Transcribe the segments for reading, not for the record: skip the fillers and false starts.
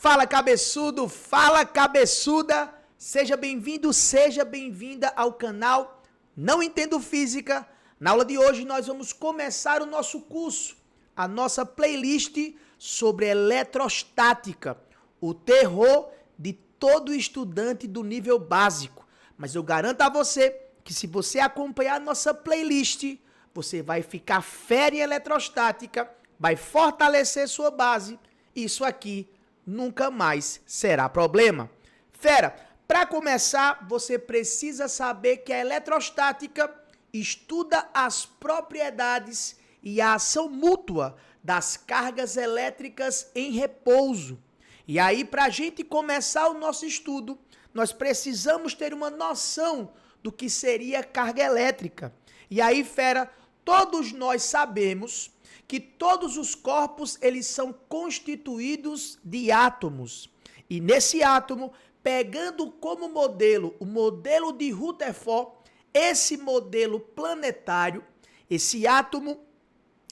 Fala cabeçudo, fala cabeçuda, seja bem-vindo, seja bem-vinda ao canal Não Entendo Física. Na aula de hoje nós vamos começar o nosso curso, a nossa playlist sobre eletrostática, o terror de todo estudante do nível básico. Mas eu garanto a você que se você acompanhar a nossa playlist, você vai ficar fera em eletrostática, vai fortalecer sua base. Isso aqui nunca mais será problema. Fera, para começar, você precisa saber que a eletrostática estuda as propriedades e a ação mútua das cargas elétricas em repouso. E aí, para a gente começar o nosso estudo, nós precisamos ter uma noção do que seria carga elétrica. E aí, fera, todos nós sabemos que todos os corpos eles são constituídos de átomos. E nesse átomo, pegando como modelo o modelo de Rutherford, esse modelo planetário, esse átomo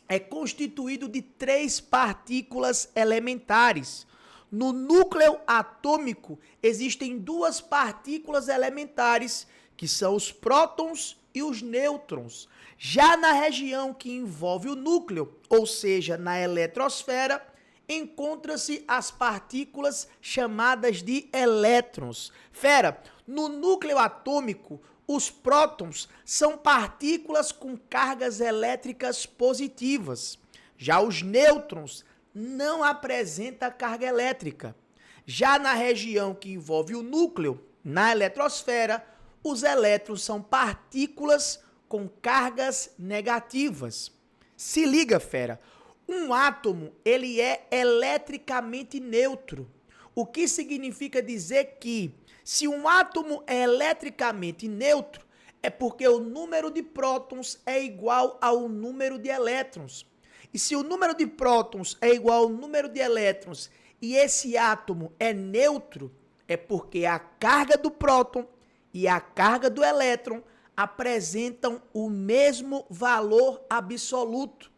é constituído de 3 partículas elementares. No núcleo atômico existem 2 partículas elementares, que são os prótons e os nêutrons. Já na região que envolve o núcleo, ou seja, na eletrosfera, encontra-se as partículas chamadas de elétrons. Fera, no núcleo atômico, os prótons são partículas com cargas elétricas positivas. Já os nêutrons não apresentam carga elétrica. Já na região que envolve o núcleo, na eletrosfera, os elétrons são partículas com cargas negativas. Se liga, fera, um átomo ele é eletricamente neutro. O que significa dizer que se um átomo é eletricamente neutro, é porque o número de prótons é igual ao número de elétrons. E se o número de prótons é igual ao número de elétrons e esse átomo é neutro, é porque a carga do próton e a carga do elétron apresentam o mesmo valor absoluto.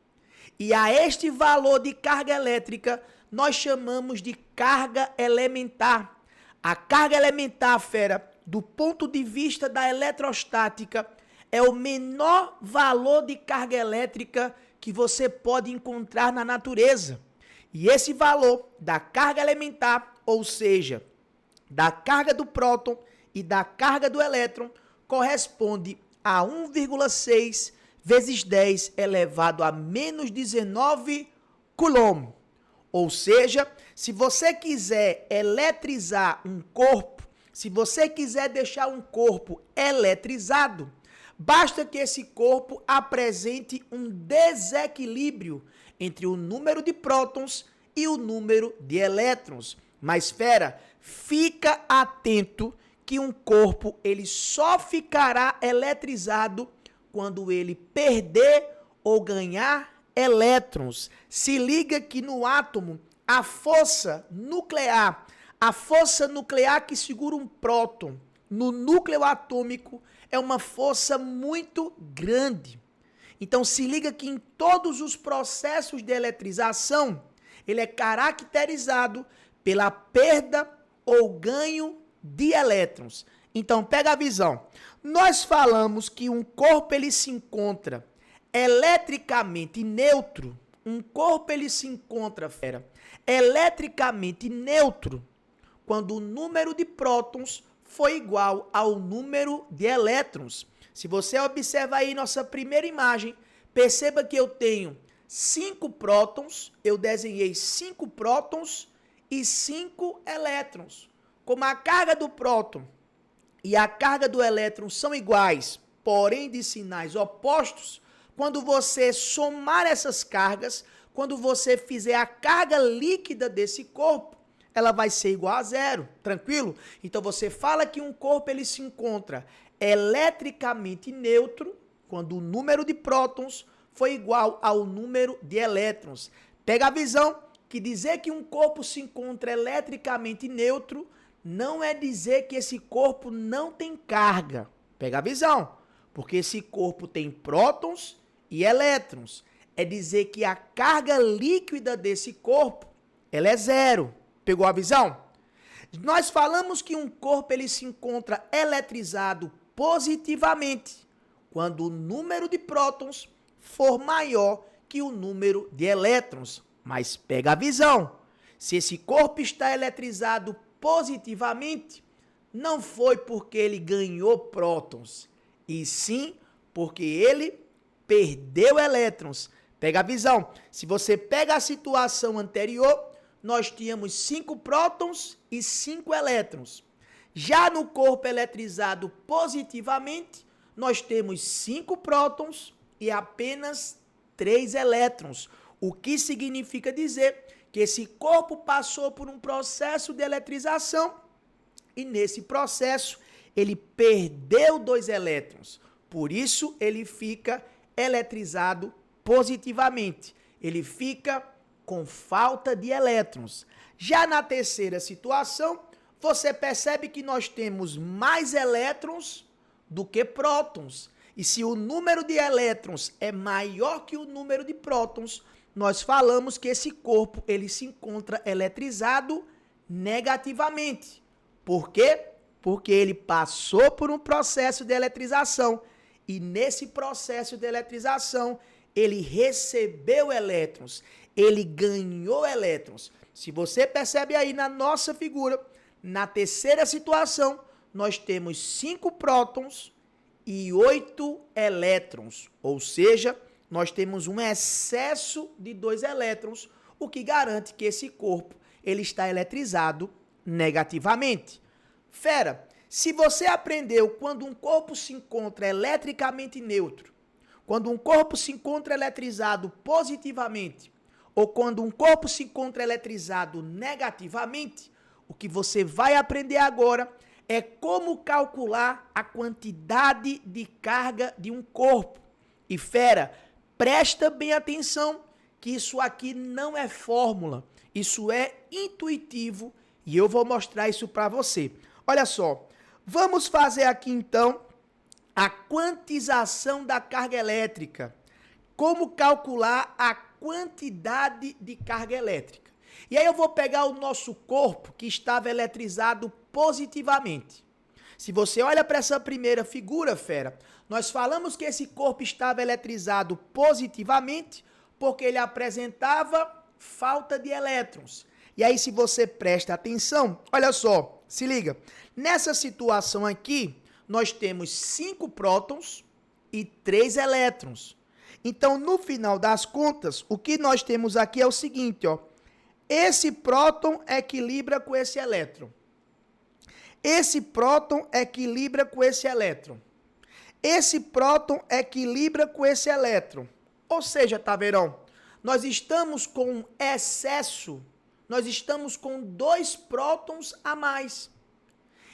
E a este valor de carga elétrica nós chamamos de carga elementar. A carga elementar, fera, do ponto de vista da eletrostática, é o menor valor de carga elétrica que você pode encontrar na natureza. E esse valor da carga elementar, ou seja, da carga do próton e da carga do elétron, corresponde a 1,6 vezes 10 elevado a menos 19 coulomb. Ou seja, se você quiser eletrizar um corpo, se você quiser deixar um corpo eletrizado, basta que esse corpo apresente um desequilíbrio entre o número de prótons e o número de elétrons. Mas, fera, fica atento que um corpo ele só ficará eletrizado quando ele perder ou ganhar elétrons. Se liga que no átomo, a força nuclear que segura um próton no núcleo atômico é uma força muito grande. Então se liga que em todos os processos de eletrização, ele é caracterizado pela perda ou ganho de elétrons. Então pega a visão. Nós falamos que um corpo ele se encontra eletricamente neutro. Um corpo ele se encontra, fera, eletricamente neutro quando o número de prótons for igual ao número de elétrons. Se você observar aí nossa primeira imagem, perceba que eu tenho 5 prótons, eu desenhei 5 prótons e 5 elétrons. Como a carga do próton e a carga do elétron são iguais, porém de sinais opostos, quando você somar essas cargas, quando você fizer a carga líquida desse corpo, ela vai ser igual a 0, tranquilo? Então você fala que um corpo ele se encontra eletricamente neutro quando o número de prótons for igual ao número de elétrons. Pega a visão que dizer que um corpo se encontra eletricamente neutro não é dizer que esse corpo não tem carga. Pega a visão, porque esse corpo tem prótons e elétrons. É dizer que a carga líquida desse corpo ela é 0. Pegou a visão? Nós falamos que um corpo ele se encontra eletrizado positivamente quando o número de prótons for maior que o número de elétrons. Mas pega a visão. Se esse corpo está eletrizado positivamente, não foi porque ele ganhou prótons, e sim porque ele perdeu elétrons. Pega a visão. Se você pega a situação anterior, nós tínhamos 5 prótons e 5 elétrons. Já no corpo eletrizado positivamente, nós temos 5 prótons e apenas 3 elétrons. O que significa dizer que esse corpo passou por um processo de eletrização e nesse processo ele perdeu 2 elétrons. Por isso ele fica eletrizado positivamente. Ele fica com falta de elétrons. Já na terceira situação, você percebe que nós temos mais elétrons do que prótons. E se o número de elétrons é maior que o número de prótons, nós falamos que esse corpo ele se encontra eletrizado negativamente. Por quê? Porque ele passou por um processo de eletrização e nesse processo de eletrização ele recebeu elétrons, ele ganhou elétrons. Se você percebe aí na nossa figura, na terceira situação, nós temos 5 prótons e 8 elétrons, ou seja, nós temos um excesso de 2 elétrons, o que garante que esse corpo ele está eletrizado negativamente. Fera, se você aprendeu quando um corpo se encontra eletricamente neutro, quando um corpo se encontra eletrizado positivamente, ou quando um corpo se encontra eletrizado negativamente, o que você vai aprender agora é como calcular a quantidade de carga de um corpo. E fera, presta bem atenção que isso aqui não é fórmula, isso é intuitivo e eu vou mostrar isso para você. Olha só, vamos fazer aqui então a quantização da carga elétrica. Como calcular a quantidade de carga elétrica. E aí eu vou pegar o nosso corpo que estava eletrizado positivamente. Se você olha para essa primeira figura, fera, nós falamos que esse corpo estava eletrizado positivamente porque ele apresentava falta de elétrons. E aí se você presta atenção, olha só, se liga. Nessa situação aqui, nós temos 5 prótons e 3 elétrons. Então, no final das contas, o que nós temos aqui é o seguinte, ó. Esse próton equilibra com esse elétron. Esse próton equilibra com esse elétron. Esse próton equilibra com esse elétron. Ou seja, Taverão, nós estamos com excesso, nós estamos com 2 prótons a mais.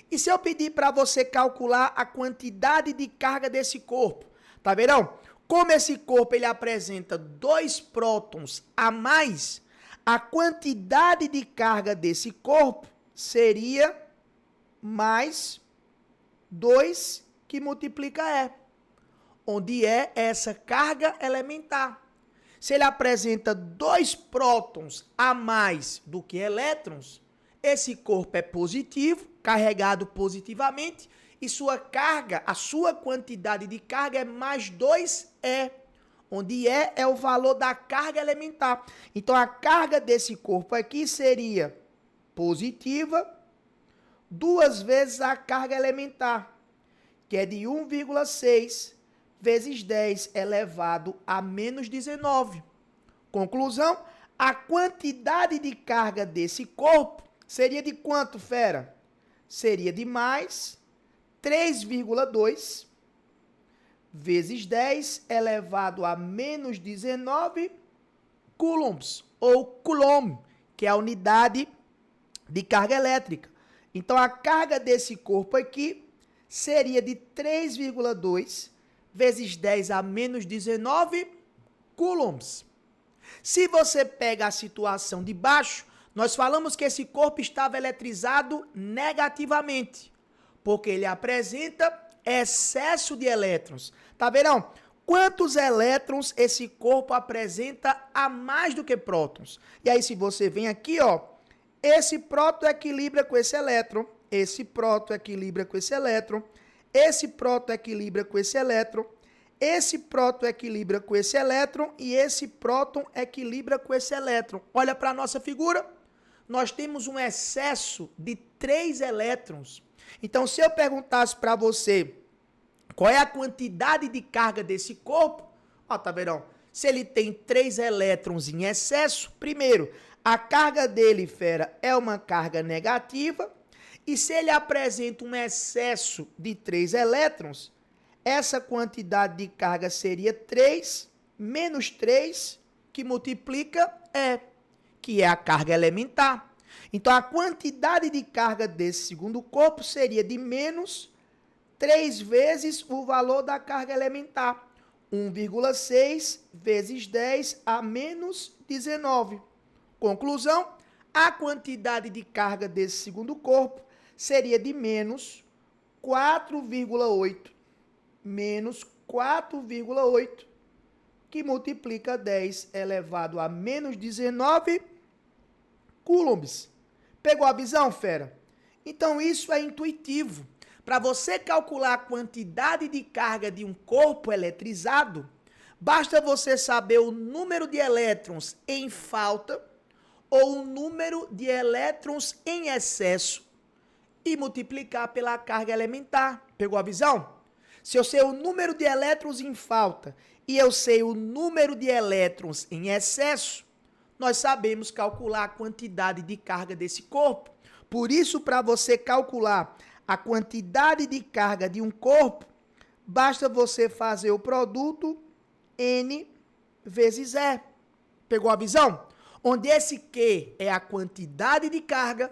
E se eu pedir para você calcular a quantidade de carga desse corpo, Taverão, como esse corpo ele apresenta 2 prótons a mais, a quantidade de carga desse corpo seria mais 2 que multiplica E, onde é essa carga elementar. Se ele apresenta 2 prótons a mais do que elétrons, esse corpo é positivo, carregado positivamente, e sua carga, a sua quantidade de carga é mais 2E, onde E é o valor da carga elementar. Então, a carga desse corpo aqui seria positiva, 2 vezes a carga elementar, que é de 1,6 vezes 10 elevado a menos 19. Conclusão, a quantidade de carga desse corpo seria de quanto, fera? Seria de mais 3,2 vezes 10 elevado a menos 19 coulombs, ou coulomb, que é a unidade de carga elétrica. Então, a carga desse corpo aqui seria de 3,2 vezes 10 a menos 19 coulombs. Se você pega a situação de baixo, nós falamos que esse corpo estava eletrizado negativamente, porque ele apresenta excesso de elétrons. Tá vendo? Quantos elétrons esse corpo apresenta a mais do que prótons? E aí, se você vem aqui, ó, Esse próton equilibra com esse elétron, esse próton equilibra com esse elétron, esse próton equilibra com esse elétron, esse próton equilibra com esse elétron e esse próton equilibra com esse elétron. Olha para a nossa figura. Nós temos um excesso de 3 elétrons. Então, se eu perguntasse para você qual é a quantidade de carga desse corpo, ó, tá vendo? Se ele tem 3 elétrons em excesso, primeiro, a carga dele, fera, é uma carga negativa. E se ele apresenta um excesso de 3 elétrons, essa quantidade de carga seria 3 menos 3, que multiplica que é a carga elementar. Então, a quantidade de carga desse segundo corpo seria de menos 3 vezes o valor da carga elementar. 1,6 vezes 10 a menos 19. Conclusão, a quantidade de carga desse segundo corpo seria de menos 4,8. Menos 4,8, que multiplica 10 elevado a menos 19 coulombs. Pegou a visão, fera? Então, isso é intuitivo. Para você calcular a quantidade de carga de um corpo eletrizado, basta você saber o número de elétrons em falta ou o número de elétrons em excesso e multiplicar pela carga elementar. Pegou a visão? Se eu sei o número de elétrons em falta e eu sei o número de elétrons em excesso, nós sabemos calcular a quantidade de carga desse corpo. Por isso, para você calcular a quantidade de carga de um corpo, basta você fazer o produto N vezes E. Pegou a visão? Onde esse Q é a quantidade de carga,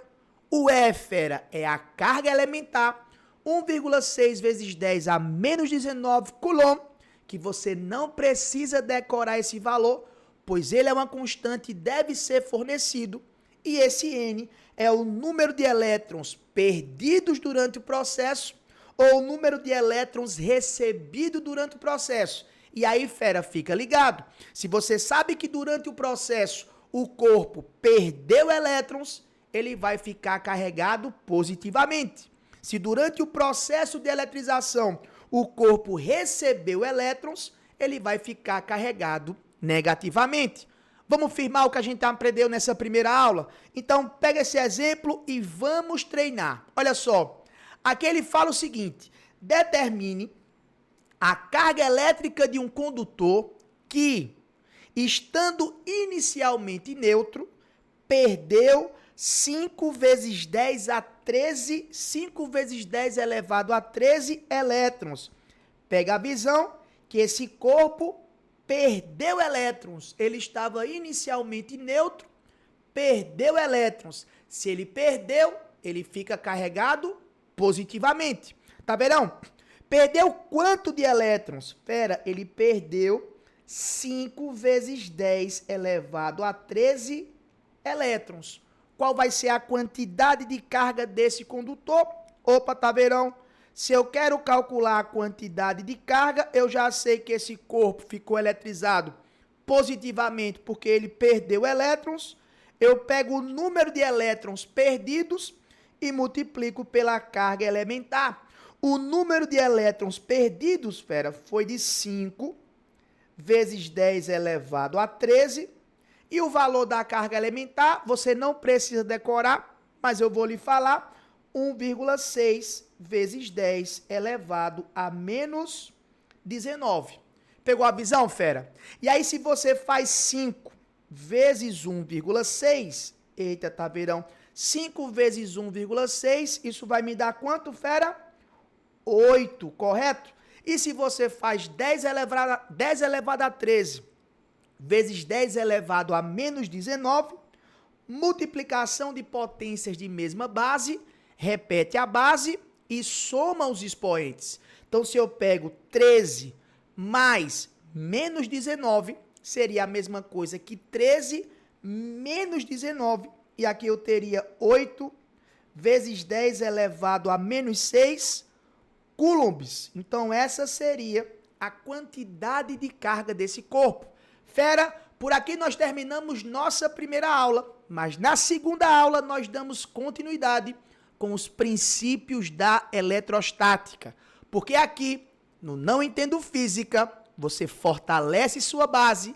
o E, fera, é a carga elementar, 1,6 vezes 10 a menos 19 coulomb, que você não precisa decorar esse valor, pois ele é uma constante e deve ser fornecido. E esse N é o número de elétrons perdidos durante o processo ou o número de elétrons recebidos durante o processo. E aí, fera, fica ligado. Se você sabe que durante o processo o corpo perdeu elétrons, ele vai ficar carregado positivamente. Se durante o processo de eletrização o corpo recebeu elétrons, ele vai ficar carregado negativamente. Vamos firmar o que a gente aprendeu nessa primeira aula? Então, pega esse exemplo e vamos treinar. Olha só, aqui ele fala o seguinte: determine a carga elétrica de um condutor que, estando inicialmente neutro, perdeu 5 vezes 10 a 13, 5 vezes 10 elevado a 13 elétrons. Pega a visão que esse corpo perdeu elétrons. Ele estava inicialmente neutro, perdeu elétrons. Se ele perdeu, ele fica carregado positivamente. Tá vendo? Perdeu quanto de elétrons? Pera, ele perdeu 5 vezes 10 elevado a 13 elétrons. Qual vai ser a quantidade de carga desse condutor? Opa, tá vendo? Se eu quero calcular a quantidade de carga, eu já sei que esse corpo ficou eletrizado positivamente porque ele perdeu elétrons. Eu pego o número de elétrons perdidos e multiplico pela carga elementar. O número de elétrons perdidos, fera, foi de 5 vezes 10 elevado a 13. E o valor da carga elementar, você não precisa decorar, mas eu vou lhe falar, 1,6 vezes 10 elevado a menos 19. Pegou a visão, fera? E aí, se você faz 5 vezes 1,6, eita, tá verão, 5 vezes 1,6, isso vai me dar quanto, fera? 8, correto? E se você faz 10 elevado a 13 vezes 10 elevado a menos 19, multiplicação de potências de mesma base, repete a base e soma os expoentes. Então, se eu pego 13 mais menos 19, seria a mesma coisa que 13 menos 19. E aqui eu teria 8 vezes 10 elevado a menos 6 coulombs. Então, essa seria a quantidade de carga desse corpo. Fera, por aqui nós terminamos nossa primeira aula, mas na segunda aula nós damos continuidade com os princípios da eletrostática. Porque aqui, no Não Entendo Física, você fortalece sua base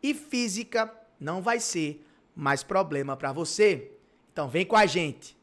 e física não vai ser mais problema para você. Então vem com a gente.